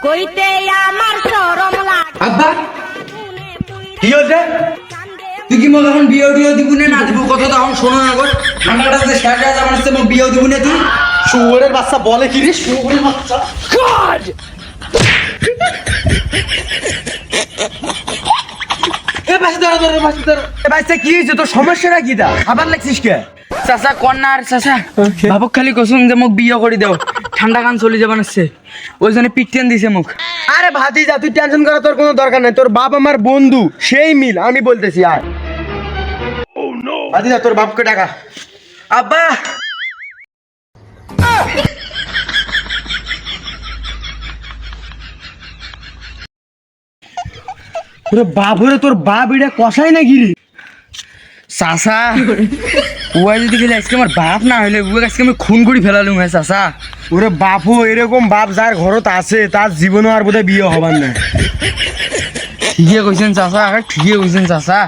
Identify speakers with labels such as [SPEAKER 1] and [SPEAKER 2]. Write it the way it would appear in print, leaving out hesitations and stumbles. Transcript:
[SPEAKER 1] কইতে আমার শরম লাগে।
[SPEAKER 2] আব্বা কি হচ্ছে? তুই কি মোক এখন বিয়ে টিয়ে দিব না দিব কথা তো এখন শোনো না গো। ঠান্ডাটা যে শেষ হয়ে যাবার আসছে মোক বিয়ে দিব না তুই।
[SPEAKER 3] শুয়োরের বাচ্চা বলে কি রে? শুয়োরের বাচ্চা গড!
[SPEAKER 2] এ পাশে ধরো ধরো পাশে ধরো।
[SPEAKER 3] এ বাচ্চা কি হয়েছে? তোর সমস্যাটা কি দা? আবার লাগছিস কে?
[SPEAKER 2] চাচা কন্যার চাচা বাবুক খালি কসুম যে মোক বিয়ে করে দাও, ঠান্ডা কান চলে যাবার আসছে, ওই জন্য পিটেন দিছে মোক।
[SPEAKER 3] আরে ভাতিজা তুই টেনশন করা তোর কোনো দরকার নাই। তোর বাপ আমার বন্ধু, সেই মিল আমি বলতেছি। আর ভাতিজা তোর বাপকে টাকা।
[SPEAKER 2] আব্বা
[SPEAKER 3] তোর বাপ হরে তোর বাপ এটা কষাই না গিরি।
[SPEAKER 2] চাচা ওই যদি খেলে আজকে আমার বাপ না হইলে ওই আজকে আমি খুন করে ফেলালুম হ্যাঁ চাচা।
[SPEAKER 3] ওরে বাপু এরকম বাপ যার ঘরত আছে তার জীবনও আর বোধহয় বিয়ে হবার না।
[SPEAKER 2] ঠিকই কইছেন চাচা, ঠিকই কইছেন চাচা।